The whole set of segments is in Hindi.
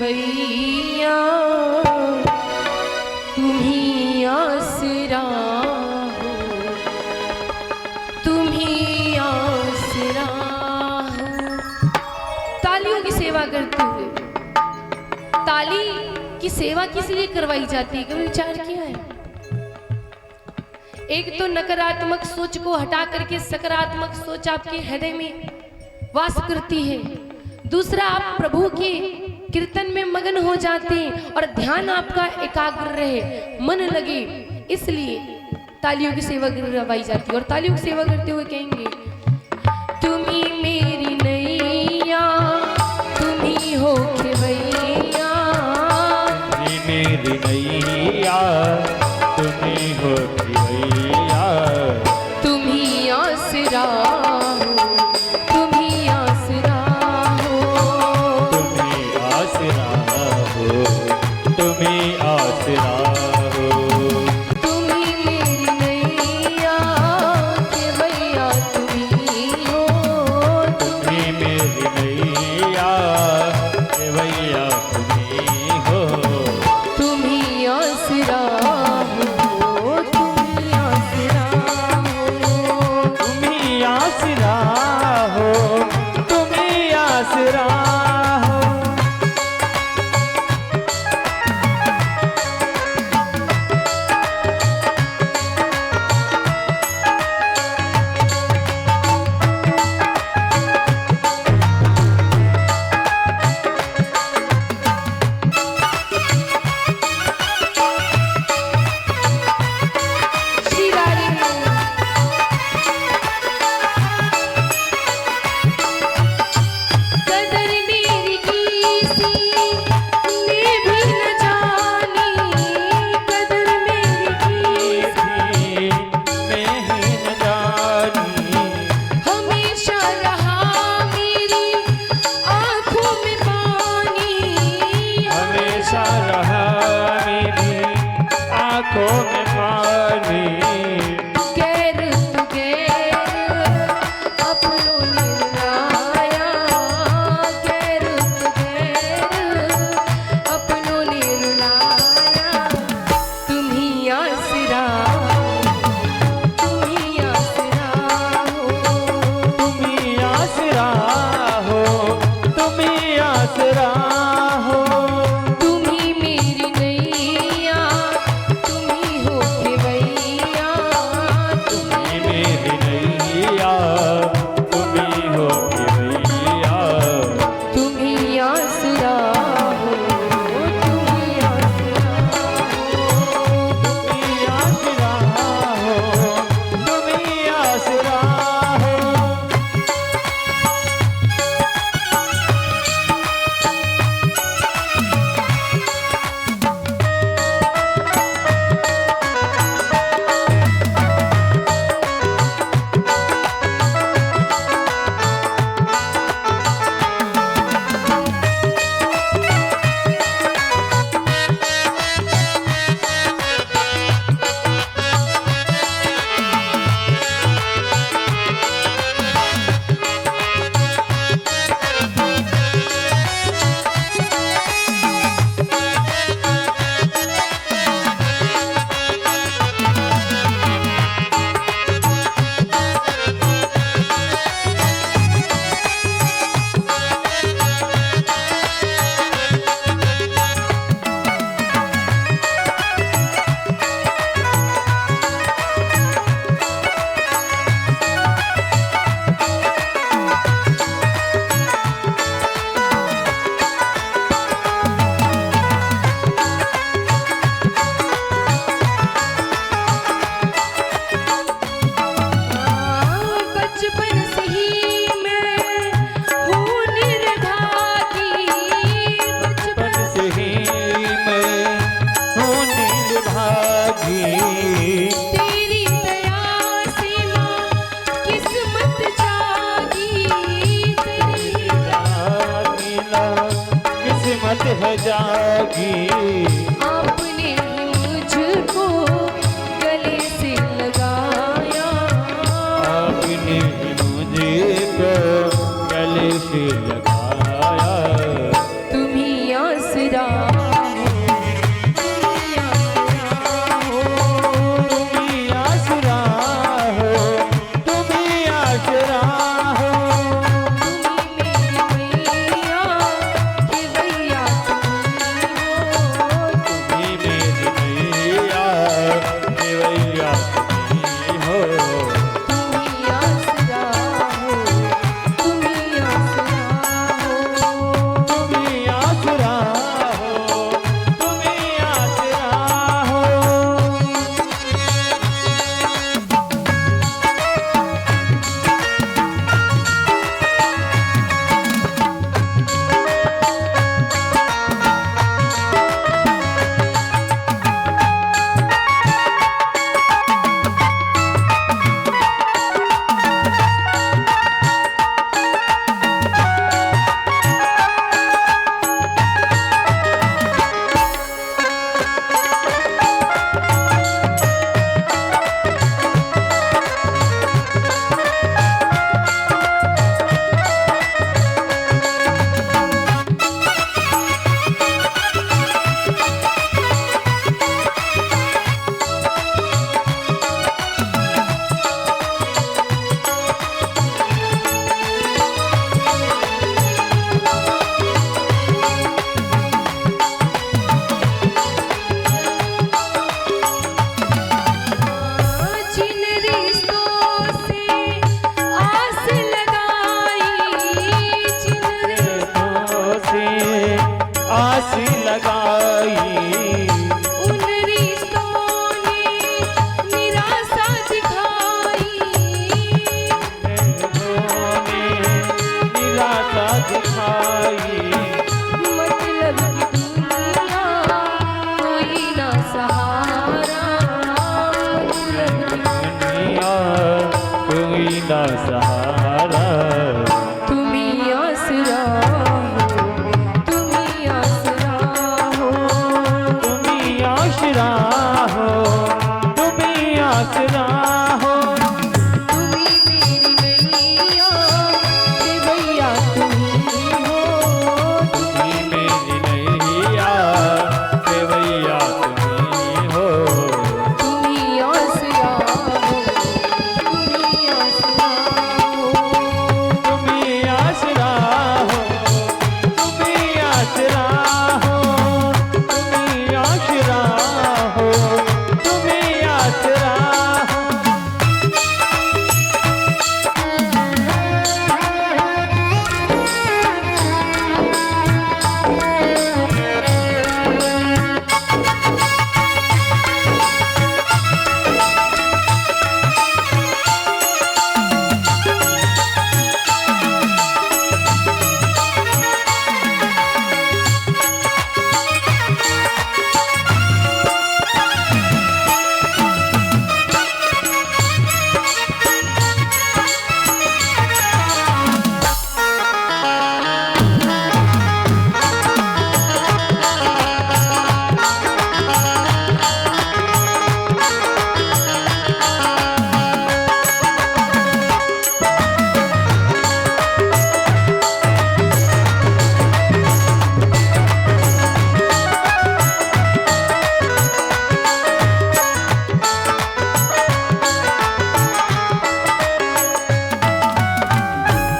खेवैया तुम्ही आसरा हो, तुम्ही आसरा हो। तालियों की सेवा करते हुए, ताली की सेवा किस लिए करवाई जाती है, कभी विचार किया है? एक तो नकारात्मक सोच को हटा करके सकारात्मक सोच आपके हृदय में वास करती है। दूसरा, आप प्रभु के कीर्तन में मगन हो जाते हैं और ध्यान आपका एकाग्र रहे, मन लगे, इसलिए तालियों की सेवा करवाई जाती है। और तालियों की सेवा करते हुए कहेंगे, तुम्ही मेरी नैया तुम्ही हो खेवैया, मेरी नैया तुम्ही हो खेवैया, तुम्ही आसरा हो, तुम्ही आसरा हो, तुम्ही आसरा हो, तुम्ही आसरा हो। तुम्ही मेरी नैया खेवैया तुम्ही हो, तुम्ही मेरी नैया खेवैया तुम्ही हो, तुम्ही आसरा हो, तुम्ही आसरा हो, तुम्ही आसरा हो, तुम्ही आसरा हो। श्री राधे। कदर मेरी किसी ने भी न जानी, कदर मेरी किसी मैं न जानी, हमेशा रहा मेरी आंखों में पानी, हमेशा रहा मेरी आंखों में पानी। गैर तू गैर अपनों ने रुलाया, गैर तू गैर अपनों ने रुलाया, तुम्ही आसरा तुम्ही आसरा हो, तुम्ही आसरा हो, तुम्ही आसरा हो, तुम्ही मेरी नैया तुम्ही हो खेवैया, तुम्ही मेरी नैया तुम्ही हो खेवैया, तुम्ही आसरा हो, तुम्ही आसरा हो, तुम्ही आसरा हो, तुम्ही आसरा हो। बचपन से ही मैं हूँ निर्भागी, बचपन बचपन से ही मैं हूँ निर्भागी, तेरी दया से माँ किस्मत जागी, तेरी जागीला किस्मत है जागी। आपने ही मुझको गले से लगाया, आपने ही मुझे को गले से लगाया, तुम्ही आस सहारा। तुम ही आसरा हो, तुम ही आसरा हो, तुम ही आसरा हो, तुम ही आसरा हो। तुम ही मेरी नैया हे भैया तुम ही हो, तुम ही मेरी नैया सेवैया तुम ही हो। तुम ही आसरा हो, तुम ही आसरा हो। तुम ही आसरा हो, तुम ही आसरा हो, तुम ही आसरा हो, तुम ही आसरा हो।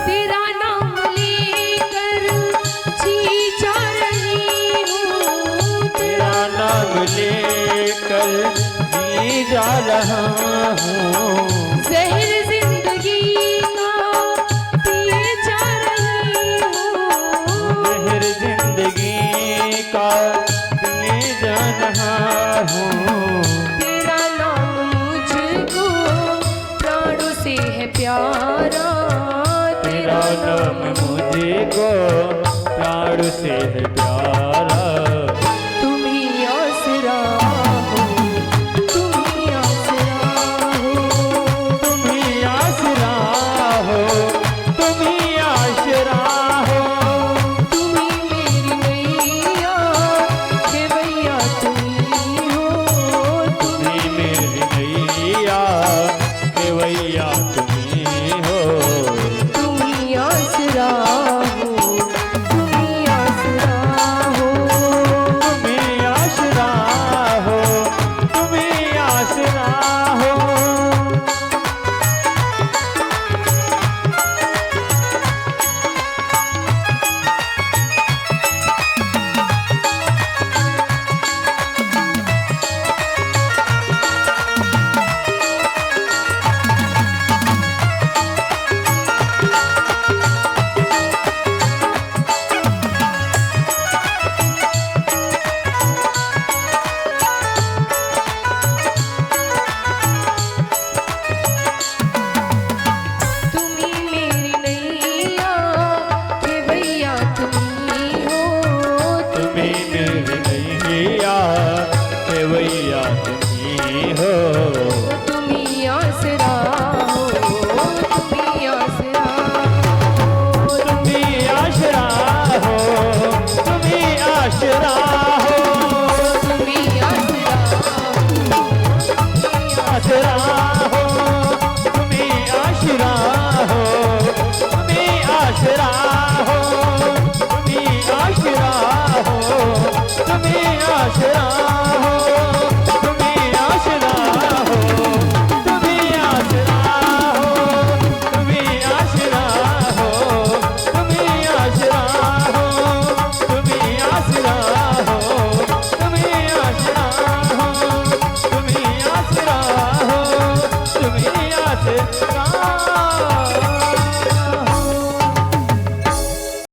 तेरा नाम लेकर जी जा रही हूँ, तेरा नाम लेकर जी जा रहा हूँ। जहर जिंदगी का पिए जा रही हूँ, जहर जिंदगी का पीने जा रहा हूँ। तेरा नाम मुझको प्राणों से है प्यारा, तेरा नाम मुझे को प्राण से है प्यारा। तुम ही आसरा हो, तुम ही आसरा हो, तुम ही आसरा हो, तुम ही आसरा हो। तुम ही मेरी नैया हे भैया तुम ही हो, तुम ही मेरी नैया सेवैया तुम ही हो। तुम ही आसरा हो, तुम ही आसरा हो। तुम ही आसरा हो, तुम ही आसरा हो। तुम ही मेरी नैया हे भैया तुम ही हो, तुम ही मेरी नैया सेवैया तुम ही हो। तुम ही आसरा हो, तुम ही आसरा हो, तुम ही आसरा हो, तुम ही आसरा हो। तुम ही आसरा हो, आसरा हो, तुम ही आसरा हो, तुम ही आसरा हो, तुम ही आसरा हो, तुम ही आसरा